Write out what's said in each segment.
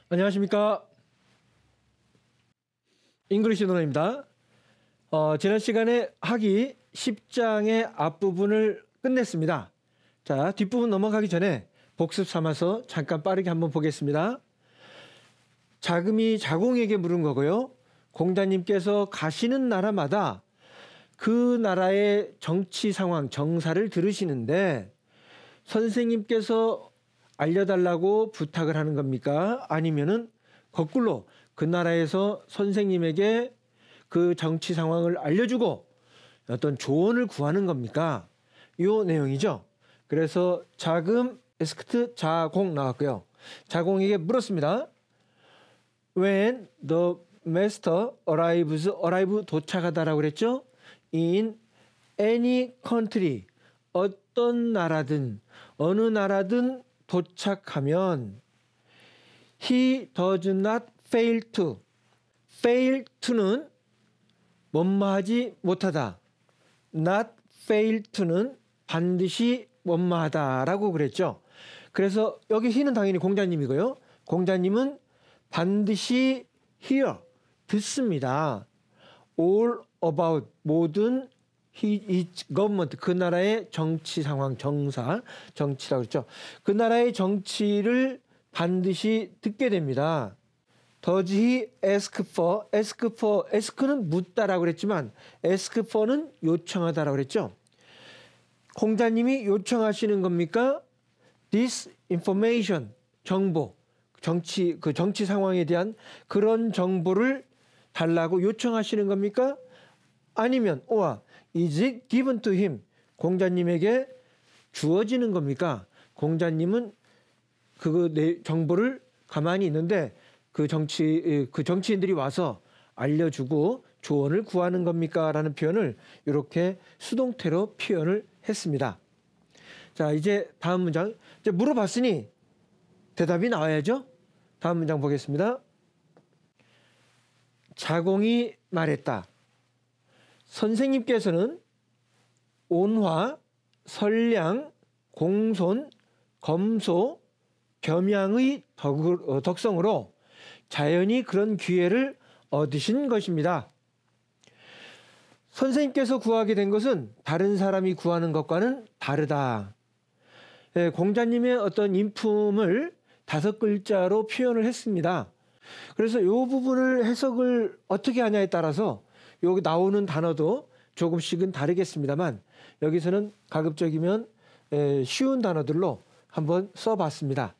안녕하십니까. 잉글리시 논어입니다. 지난 시간에 하기 10장의 앞부분을 끝냈습니다. 자, 뒷부분 넘어가기 전에 복습 삼아서 잠깐 빠르게 한번 보겠습니다. 자금이 자공에게 물은 거고요. 공자님께서 가시는 나라마다 그 나라의 정치 상황, 정사를 들으시는데 선생님께서 알려달라고 부탁을 하는 겁니까? 아니면은 거꾸로 그 나라에서 선생님에게 그 정치 상황을 알려주고 어떤 조언을 구하는 겁니까? 이 내용이죠. 그래서 자금, 에스크트, 자공 나왔고요. 자공에게 물었습니다. When the master arrives, arrive 도착하다라고 그랬죠? In any country, 어떤 나라든 어느 나라든 도착하면 he does not fail to. fail to는 뭐뭐하지 못하다. not fail to는 반드시 뭐뭐하다라고 그랬죠. 그래서 여기 he는 당연히 공자님이고요. 공자님은 반드시 hear, 듣습니다. all about, 모든 his government, 그 나라의 정치 상황, 정사, 정치라고 그랬죠. 그 나라의 정치를 반드시 듣게 됩니다. Does he ask for? ask for, ask는 묻다라고 그랬지만 ask for는 요청하다라고 그랬죠. 공자님이 요청하시는 겁니까? This information, 정보, 그 정치 상황에 대한 그런 정보를 달라고 요청하시는 겁니까? 아니면 is it given to him? 공자님에게 주어지는 겁니까? 공자님은 그 정보를 가만히 있는데 그 정치인들이 와서 알려주고 조언을 구하는 겁니까? 라는 표현을 이렇게 수동태로 표현을 했습니다. 자, 이제 다음 문장. 이제 물어봤으니 대답이 나와야죠. 다음 문장 보겠습니다. 자공이 말했다. 선생님께서는 온화, 선량, 공손, 검소, 겸양의 덕성으로 자연히 그런 기회를 얻으신 것입니다. 선생님께서 구하게 된 것은 다른 사람이 구하는 것과는 다르다. 공자님의 어떤 인품을 5글자로 표현을 했습니다. 그래서 이 부분을 해석을 어떻게 하냐에 따라서 여기 나오는 단어도 조금씩은 다르겠습니다만 여기서는 가급적이면 쉬운 단어들로 한번 써봤습니다.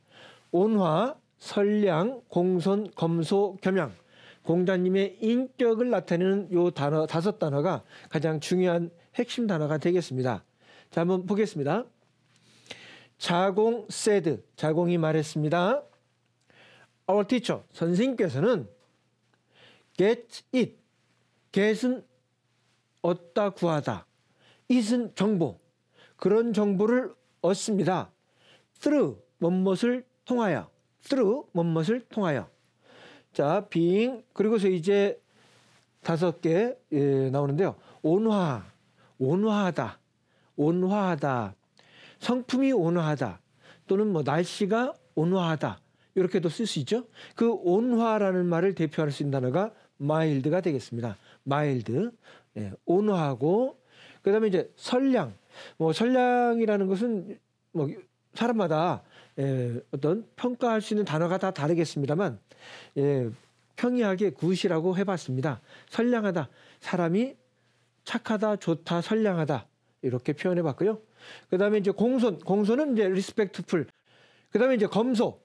온화, 선량, 공손, 검소, 겸양. 공자님의 인격을 나타내는 이 단어 5단어가 가장 중요한 핵심 단어가 되겠습니다. 자, 한번 보겠습니다. 자공 said, 자공이 말했습니다. Our teacher, 선생님께서는 get it, get은 얻다 구하다, it은 정보, 그런 정보를 얻습니다. through, 뭐뭇을 통하여, through, 뭐뭇을 통하여. 자, being, 그리고서 이제 5개 나오는데요. 온화, 온화하다, 온화하다, 성품이 온화하다, 또는 뭐 날씨가 온화하다, 이렇게도 쓸 수 있죠. 그 온화라는 말을 대표할 수 있는 단어가 mild가 되겠습니다. mild, 온화하고, 그 다음에 이제 선량. 뭐 선량이라는 것은 뭐 사람마다 어떤 평가할 수 있는 단어가 다 다르겠습니다만, 평이하게 굿이라고 해봤습니다. 선량하다, 사람이 착하다, 좋다, 선량하다, 이렇게 표현해봤고요. 그 다음에 이제 공손, 공손은 이제 respectful. 그 다음에 이제 검소,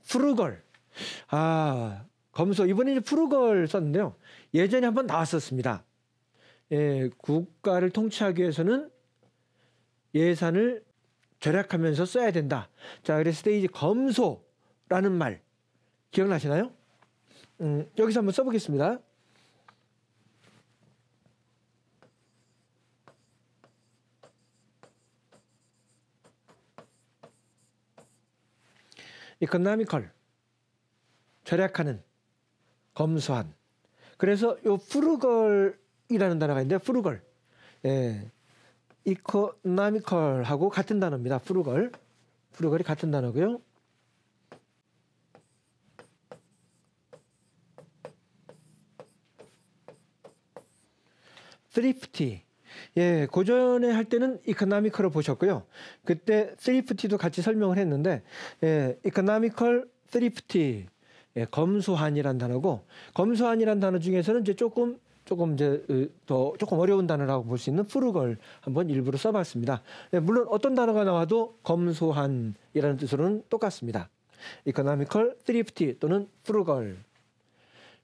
frugal. 검소, 이번에 이제 frugal 썼는데요. 예전에 한번 나왔었습니다. 국가를 통치하기 위해서는 예산을 절약하면서 써야 된다. 자, 그랬을 때 이제 검소라는 말 기억나시나요? 여기서 한번 써보겠습니다. economical, 절약하는, 검소한. 그래서 요 frugal이라는 단어가 있는데 frugal, economical하고 같은 단어입니다. frugal이 같은 단어고요. thrifty. 예, 고전에 할 때는 economical을 보셨고요. 그때 thrifty도 같이 설명을 했는데, 예, economical, thrifty, 예, 검소한이란 단어고, 검소한이란 단어 중에서는 이제 조금 이제 더 조금 어려운 단어라고 볼 수 있는 frugal 한번 일부러 써봤습니다. 예, 물론 어떤 단어가 나와도 검소한이라는 뜻으로는 똑같습니다. economical, thrifty 또는 frugal.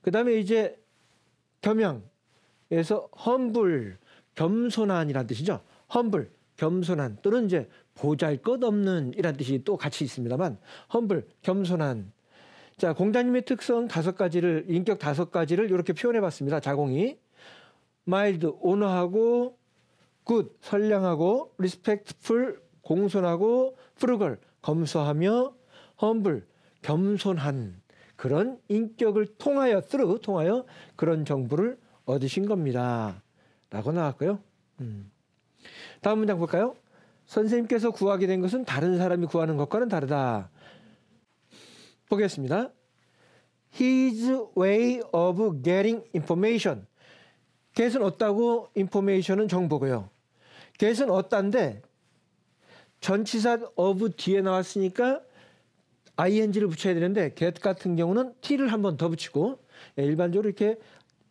그 다음에 이제 겸양에서 humble, 겸손한이라는 뜻이죠. humble, 겸손한 또는 이제 보잘것없는 이란 뜻이 또 같이 있습니다만 humble, 겸손한. 자, 공자님의 특성 5가지를, 인격 5가지를 이렇게 표현해 봤습니다. 자공이 mild, 온화하고 good, 선량하고 respectful, 공손하고 frugal, 검소하며 humble, 겸손한 그런 인격을 통하여 그런 정보를 얻으신 겁니다. 라고 나왔고요. 다음 문장 볼까요? 선생님께서 구하게 된 것은 다른 사람이 구하는 것과는 다르다. 보겠습니다. His way of getting information. get은 얻다고 information은 정보고요. get은 얻다인데 전치사 of 뒤에 나왔으니까 ing를 붙여야 되는데 get 같은 경우는 t를 한 번 더 붙이고 일반적으로 이렇게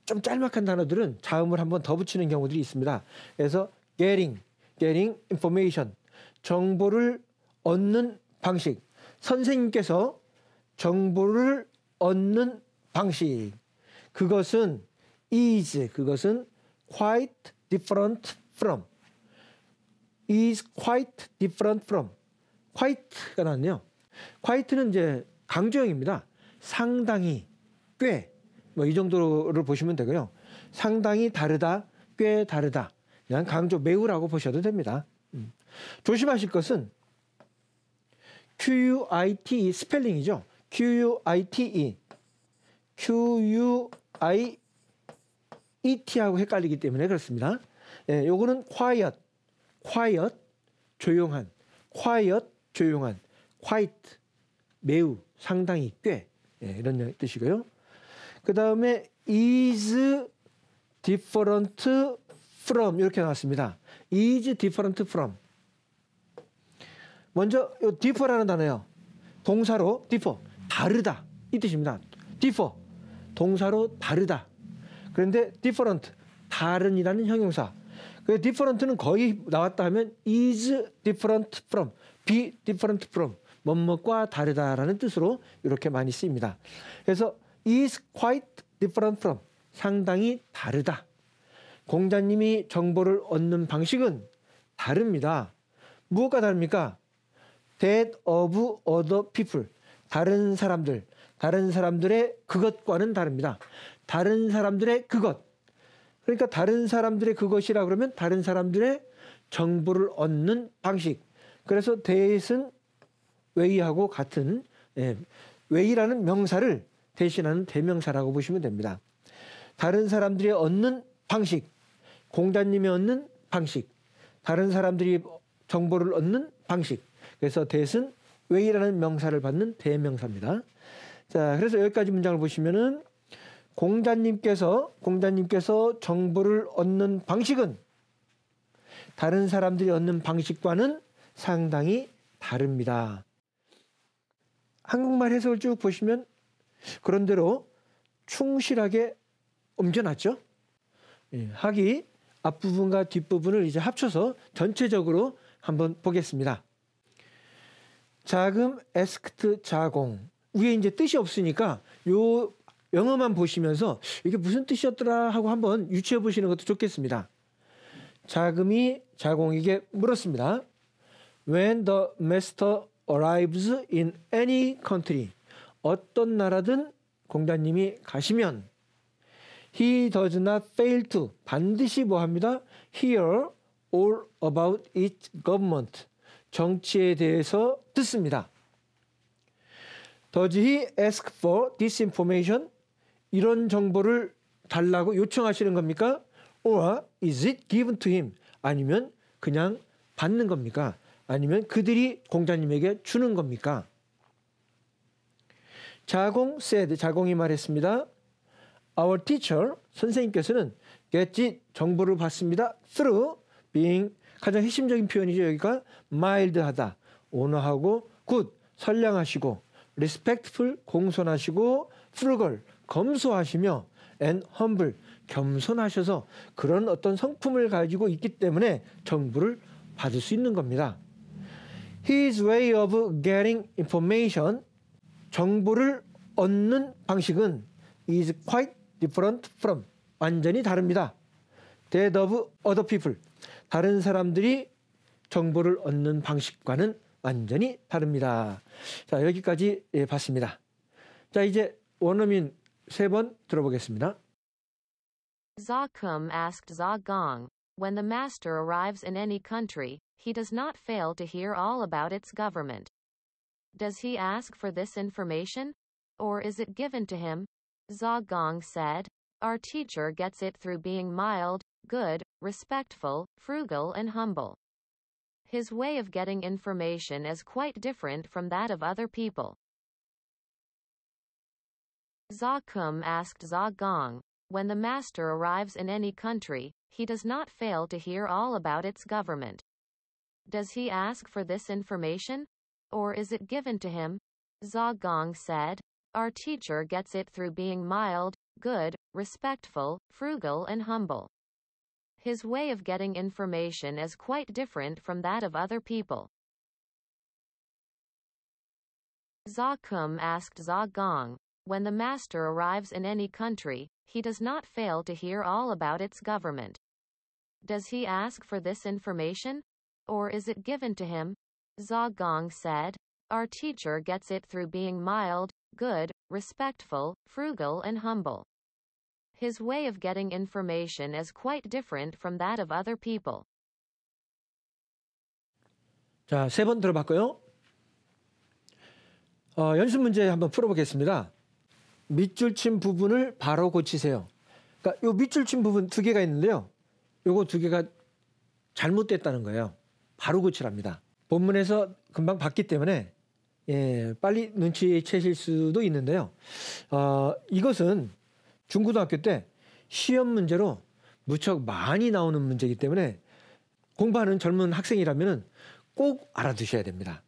좀 짤막한 단어들은 자음을 한 번 더 붙이는 경우들이 있습니다. 그래서 getting information, 정보를 얻는 방식. 선생님께서 정보를 얻는 방식. 그것은 quite different from. is quite different from. quite가 나왔네요. quite는 이제 강조형입니다. 상당히, 꽤. 뭐 이 정도를 보시면 되고요. 상당히 다르다, 꽤 다르다. 그냥 강조, 매우라고 보셔도 됩니다. 조심하실 것은 QUITE 스펠링이죠. QUITE. QUIET하고 헷갈리기 때문에 그렇습니다. 예, 요거는 quiet, 조용한, 조용한, quite, 매우, 상당히, 꽤. 예, 이런 뜻이고요. 그 다음에 is different from 이렇게 나왔습니다. is different from. 먼저 이 differ라는 단어요. 동사로 differ, 다르다 이 뜻입니다. differ, 동사로 다르다. 그런데 different, 다른이라는 형용사. 그 different는 거의 나왔다 하면 is different from, be different from, 뭐뭐과 다르다라는 뜻으로 이렇게 많이 쓰입니다. 그래서 is quite different from, 상당히 다르다. 공자님이 정보를 얻는 방식은 다릅니다. 무엇과 다릅니까? That of other people, 다른 사람들의 그것과는 다릅니다. 다른 사람들의 그것. 그러니까 다른 사람들의 그것이라 그러면 다른 사람들의 정보를 얻는 방식. 그래서 that은 way하고 같은, way라는 명사를 대신하는 대명사라고 보시면 됩니다. 다른 사람들이 얻는 방식, 공자님이 얻는 방식, 다른 사람들이 정보를 얻는 방식. 그래서 that은 way라는 명사를 받는 대명사입니다. 자, 그래서 여기까지 문장을 보시면은 공자님께서 정보를 얻는 방식은 다른 사람들이 얻는 방식과는 상당히 다릅니다. 한국말 해석을 쭉 보시면 그런대로 충실하게 옮겨놨죠. 학이 앞부분과 뒷부분을 이제 합쳐서 전체적으로 한번 보겠습니다. 자금, asked, 자공. 위에 이제 뜻이 없으니까 요 영어만 보시면서 이게 무슨 뜻이었더라 하고 한번 유추해 보시는 것도 좋겠습니다. 자금이 자공에게 물었습니다. When the master arrives in any country, 어떤 나라든 공자님이 가시면 he does not fail to, 반드시 뭐합니다? hear all about its government, 정치에 대해서 듣습니다. Does he ask for this information? 이런 정보를 달라고 요청하시는 겁니까? Or is it given to him? 아니면 그냥 받는 겁니까? 아니면 그들이 공자님에게 주는 겁니까? 자공 said, 자공이 말했습니다. Our teacher, 선생님께서는 gets it, 정보를 받습니다. through being, 가장 핵심적인 표현이죠. 여기가 mild하다, 온화하고 good, 선량하시고 respectful, 공손하시고 frugal, 검소하시며 and humble, 겸손하셔서 그런 어떤 성품을 가지고 있기 때문에 정보를 받을 수 있는 겁니다. His way of getting information, 정보를 얻는 방식은 is quite different from, 완전히 다릅니다. That of other people, 다른 사람들이 정보를 얻는 방식과는 완전히 다릅니다. 자, 여기까지 봤습니다. 자, 이제 원어민 3번 들어보겠습니다. Zakum asked Zagong, when the master arrives in any country, he does not fail to hear all about its government. Does he ask for this information? Or is it given to him? Zagong said, our teacher gets it through being mild, good, respectful, frugal and humble. His way of getting information is quite different from that of other people. Zakum asked Zagong, when the master arrives in any country, he does not fail to hear all about its government. Does he ask for this information? Or is it given to him? Zagong said, our teacher gets it through being mild, good, respectful, frugal and humble. His way of getting information is quite different from that of other people. Zakum asked Zagong, when the master arrives in any country, he does not fail to hear all about its government. Does he ask for this information? Or is it given to him? Zagong said, our teacher gets it through being mild, good, respectful, frugal and humble. His way of getting information is quite different from that of other people. 자, 3번 들어봤고요. 연습 문제 한번 풀어보겠습니다. 밑줄 친 부분을 바로 고치세요. 그러니까 요 밑줄 친 부분 2개가 있는데요. 요거 2개가 잘못됐다는 거예요. 바로 고치랍니다. 본문에서 금방 봤기 때문에 빨리 눈치채실 수도 있는데요. 이것은 중고등학교 때 시험 문제로 무척 많이 나오는 문제이기 때문에 공부하는 젊은 학생이라면 꼭 알아두셔야 됩니다.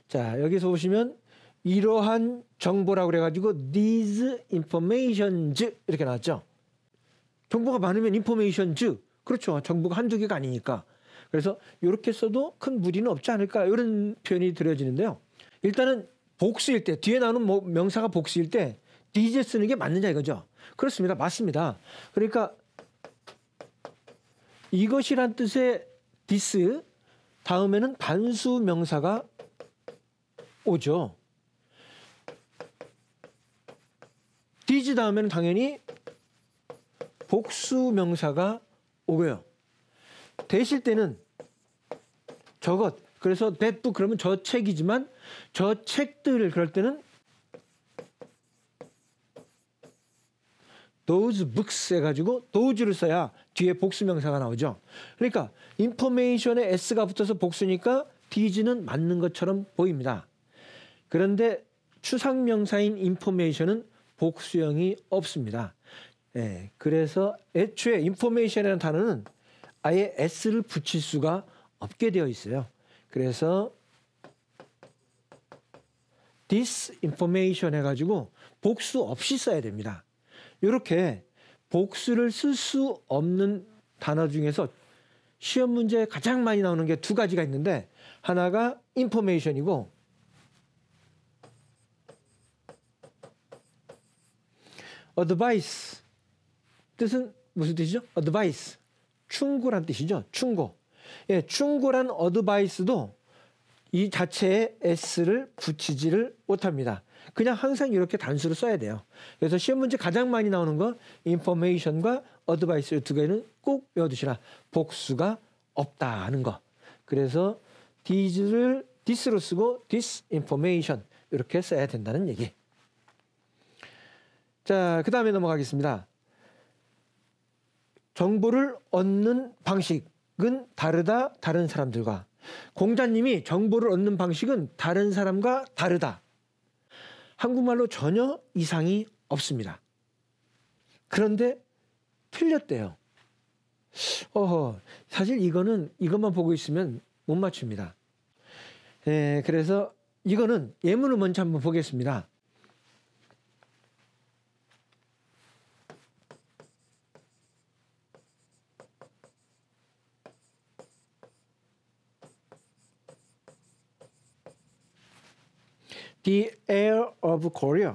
자, 여기서 보시면 이러한 정보라고 그래가지고 these informations 이렇게 나왔죠. 정보가 많으면 informations, 그렇죠. 정보가 한두 개가 아니니까. 그래서 이렇게 써도 큰 무리는 없지 않을까, 이런 표현이 들어지는데요. 일단은 복수일 때, 뒤에 나오는 명사가 복수일 때 these 쓰는 게 맞느냐 이거죠. 그렇습니다. 맞습니다. 그러니까 이것이란 뜻의 this 다음에는 단수 명사가 오죠. these 다음에는 당연히 복수 명사가 오고요. 되실 때는 저것, 그래서 that book 그러면 저 책이지만 저 책들 그럴 때는 those books 해가지고 those를 써야 뒤에 복수 명사가 나오죠. 그러니까 information에 s가 붙어서 복수니까 these는 맞는 것처럼 보입니다. 그런데 추상명사인 information은 복수형이 없습니다. 그래서 애초에 information이라는 단어는 아예 s를 붙일 수가 없게 되어 있어요. 그래서 this information 해가지고 복수 없이 써야 됩니다. 이렇게 복수를 쓸 수 없는 단어 중에서 시험 문제에 가장 많이 나오는 게 2가지가 있는데, 하나가 information이고 advice, 뜻은 무슨 뜻이죠? advice, 충고란 뜻이죠. 충고. 충고란 advice도 이 자체에 s를 붙이지를 못합니다. 그냥 항상 이렇게 단수를 써야 돼요. 그래서 시험 문제 가장 많이 나오는 거 information과 advice 이 2개는 꼭 외워두시라. 복수가 없다는 거. 그래서 these를 this로 쓰고 this information 이렇게 써야 된다는 얘기. 자, 그 다음에 넘어가겠습니다. 정보를 얻는 방식은 다르다, 다른 사람들과. 공자님이 정보를 얻는 방식은 다른 사람과 다르다. 한국말로 전혀 이상이 없습니다. 그런데 틀렸대요. 사실 이것만 보고 있으면 못 맞춥니다. 그래서 이거는 예문을 먼저 한번 보겠습니다. The air of Korea.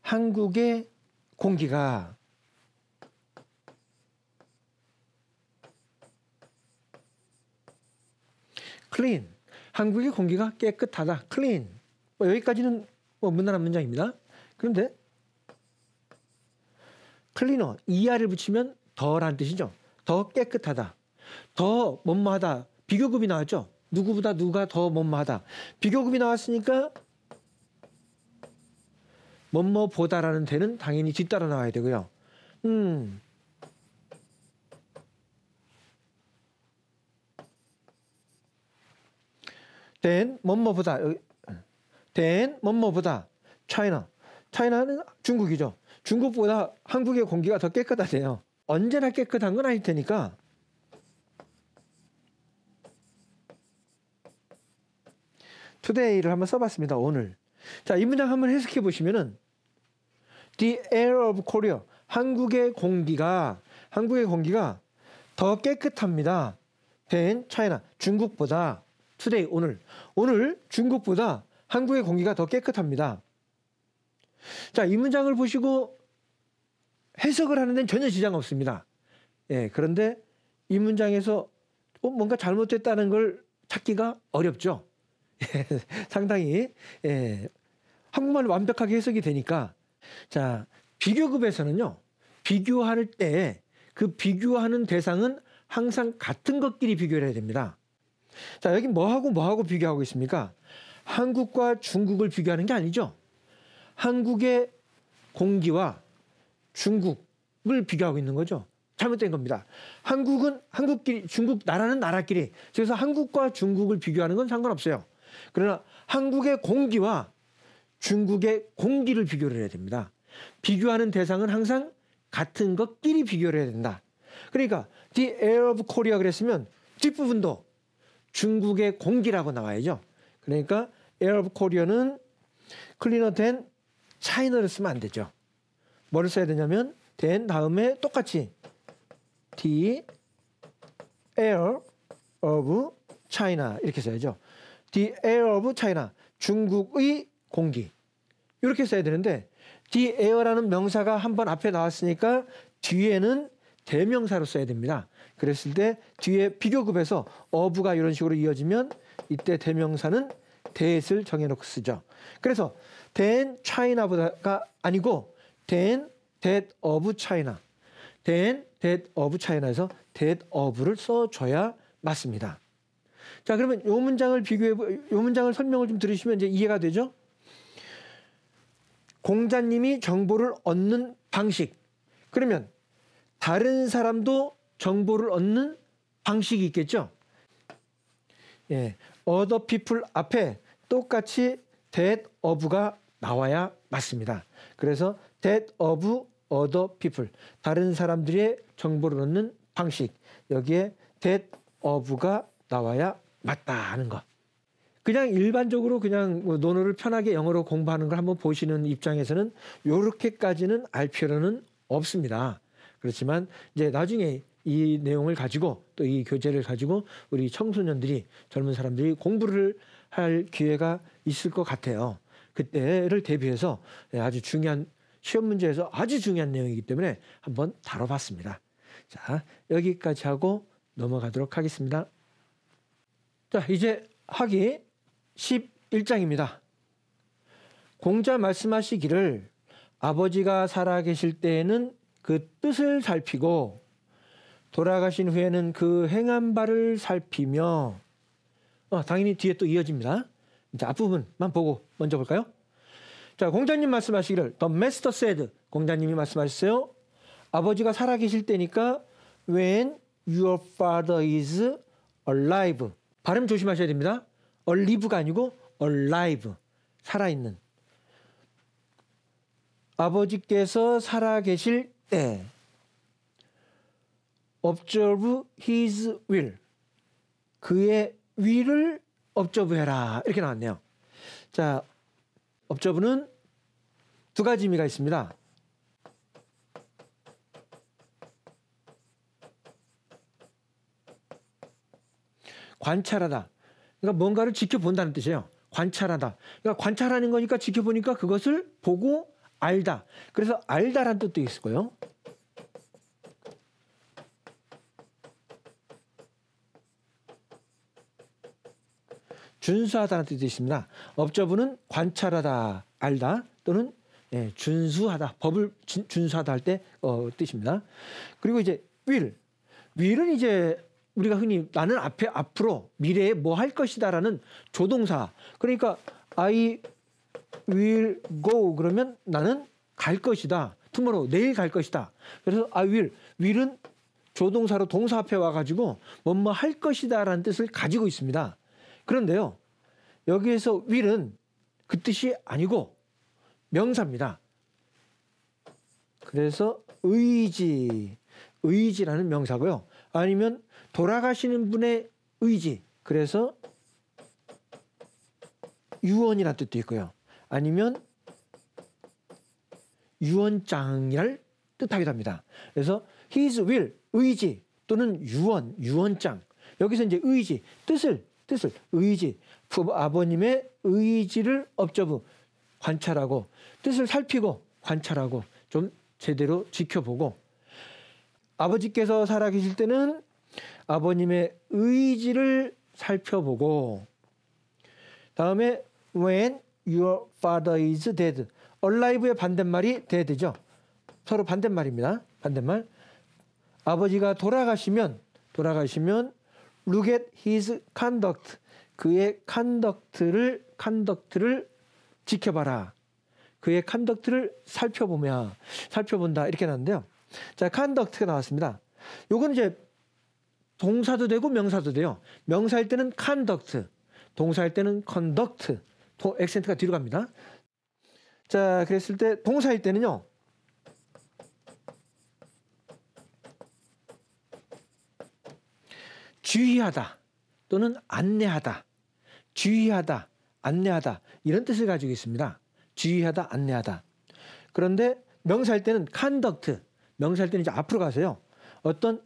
한국의 공기가 clean. 한국의 공기가 깨끗하다. clean. 여기까지는 무난한 문장입니다. 그런데 cleaner, er를 붙이면 더란 뜻이죠. 더 깨끗하다. 더 뭐뭐하다. 비교급이 나왔죠. 누구보다 누가 더 뭐뭐하다. 비교급이 나왔으니까 뭐뭐보다라는 대는 당연히 뒤따라 나와야 되고요. then 뭐뭐보다 then 뭐뭐보다 China. China는 중국이죠. 중국보다 한국의 공기가 더 깨끗하대요. 언제나 깨끗한 건 아닐 테니까 today를 한번 써봤습니다. 오늘. 자, 이 문장 한번 해석해 보시면은 The air of Korea. 한국의 공기가 더 깨끗합니다. than China. 중국보다 today 오늘 중국보다 한국의 공기가 더 깨끗합니다. 자, 이 문장을 보시고 해석을 하는 데는 전혀 지장 없습니다. 그런데 이 문장에서 뭔가 잘못됐다는 걸 찾기가 어렵죠. 상당히 한국말로 완벽하게 해석이 되니까. 자, 비교급에서는요. 비교할 때 그 비교하는 대상은 항상 같은 것끼리 비교를 해야 됩니다. 자, 여기 뭐하고 비교하고 있습니까? 한국과 중국을 비교하는 게 아니죠. 한국의 공기와 중국을 비교하고 있는 거죠. 잘못된 겁니다. 한국끼리, 나라는 나라끼리. 그래서 한국과 중국을 비교하는 건 상관없어요. 그러나 한국의 공기와 중국의 공기를 비교를 해야 됩니다. 비교하는 대상은 항상 같은 것끼리 비교를 해야 된다. 그러니까 The air of Korea 그랬으면 뒷부분도 중국의 공기라고 나와야죠. 그러니까 air of Korea는 cleaner than China를 쓰면 안 되죠. 뭐를 써야 되냐면 than 다음에 똑같이 The air of China 이렇게 써야죠. The air of China. 중국의 공기. 이렇게 써야 되는데 The air라는 명사가 한번 앞에 나왔으니까 뒤에는 대명사로 써야 됩니다. 그랬을 때 뒤에 비교급에서 of가 이런 식으로 이어지면 이때 대명사는 that을 정해놓고 쓰죠. 그래서 than China보다가 아니고 than that of China. than that of China에서 that of를 써줘야 맞습니다. 자, 그러면 요 문장을 설명을 좀 들으시면 이제 이해가 되죠? 공자님이 정보를 얻는 방식. 그러면 다른 사람도 정보를 얻는 방식이 있겠죠? other people 앞에 똑같이 that of가 나와야 맞습니다. 그래서 that of other people. 다른 사람들의 정보를 얻는 방식. 여기에 that of가 나와야 맞다 하는 것. 그냥 일반적으로 그냥 논어를 편하게 영어로 공부하는 걸 한번 보시는 입장에서는 요렇게까지는 알 필요는 없습니다. 그렇지만 이제 나중에 이 내용을 가지고 또 이 교재를 가지고 우리 청소년들이 젊은 사람들이 공부를 할 기회가 있을 것 같아요. 그때를 대비해서 아주 중요한 시험 문제에서 아주 중요한 내용이기 때문에 한번 다뤄봤습니다. 자, 여기까지 하고 넘어가도록 하겠습니다. 자, 이제 하기 11장입니다. 공자 말씀하시기를 아버지가 살아계실 때에는 그 뜻을 살피고 돌아가신 후에는 그 행한 바를 살피며 당연히 뒤에 또 이어집니다. 이제 앞부분만 보고 먼저 볼까요? 자, 공자님 말씀하시기를 The Master said. 공자님이 말씀하셨어요. 아버지가 살아계실 때니까 when your father is alive. 발음 조심하셔야 됩니다. alive가 아니고 alive. 살아있는. 아버지께서 살아계실 때. observe his will. 그의 will을 observe해라. 이렇게 나왔네요. 자, observe는 두 가지 의미가 있습니다. 관찰하다. 그러니까 뭔가를 지켜본다는 뜻이에요. 관찰하다. 그러니까 관찰하는 거니까 지켜보니까 그것을 보고 알다. 그래서 알다라는 뜻도 있을 거예요. 준수하다는 뜻이 있습니다. observe는 관찰하다, 알다 또는 준수하다, 법을 준수하다 할 때 뜻입니다. 그리고 이제 will은 이제 우리가 흔히 나는 앞으로 미래에 뭐 할 것이다라는 조동사. 그러니까 I will go 그러면 나는 갈 것이다. tomorrow 내일 갈 것이다. 그래서 I will은 조동사로 동사 앞에 와가지고 뭐뭐 할 것이다라는 뜻을 가지고 있습니다. 그런데요, 여기에서 will은 그 뜻이 아니고 명사입니다. 그래서 의지라는 명사고요. 아니면 돌아가시는 분의 의지, 그래서 유언이라는 뜻도 있고요. 아니면 유언장이랄 뜻하기도 합니다. 그래서 his will, 의지 또는 유언장. 여기서 이제 의지, 뜻을 의지, 아버님의 의지를 observe, 관찰하고 뜻을 살피고 관찰하고 좀 제대로 지켜보고, 아버지께서 살아계실 때는 아버님의 의지를 살펴보고, 다음에 when your father is dead, alive의 반대말이 dead죠. 서로 반대말입니다. 반대말. 아버지가 돌아가시면 look at his conduct, 그의 컨덕트를 지켜봐라. 그의 컨덕트를 살펴본다 이렇게 나왔는데요. 자, 컨덕트가 나왔습니다. 요건 이제 동사도 되고 명사도 돼요. 명사일 때는 conduct, 동사일 때는 conduct. 액센트가 뒤로 갑니다. 자, 그랬을 때 동사일 때는요. 주의하다 또는 안내하다. 주의하다, 안내하다 이런 뜻을 가지고 있습니다. 주의하다, 안내하다. 그런데 명사일 때는 conduct, 명사일 때는 이제 앞으로 가서요. 어떤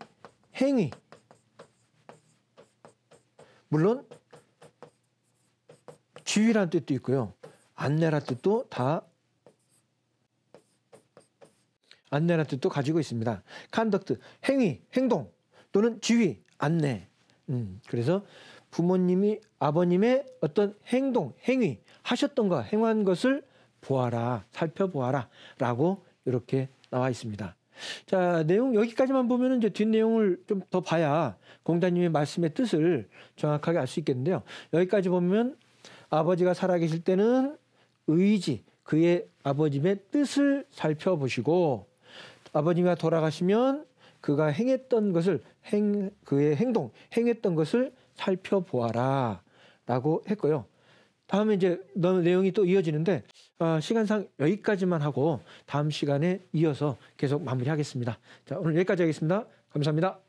행위, 물론 주의라는 뜻도 있고요. 안내라는 뜻도 안내라는 뜻도 가지고 있습니다. conduct, 행위, 행동 또는 주의, 안내. 그래서 부모님이 아버님의 어떤 행위 하셨던 거, 행한 것을 보아라, 살펴보아라 라고 이렇게 나와 있습니다. 자, 내용 여기까지만 보면 이제 뒷내용을 좀 더 봐야 공자님의 말씀의 뜻을 정확하게 알 수 있겠는데요. 여기까지 보면 아버지가 살아계실 때는 의지, 그의 아버님의 뜻을 살펴보시고, 아버지가 돌아가시면 그가 행했던 것을 그의 행했던 것을 살펴보아라 라고 했고요. 다음에 이제 내용이 또 이어지는데 시간상 여기까지만 하고 다음 시간에 이어서 계속 마무리하겠습니다. 자, 오늘 여기까지 하겠습니다. 감사합니다.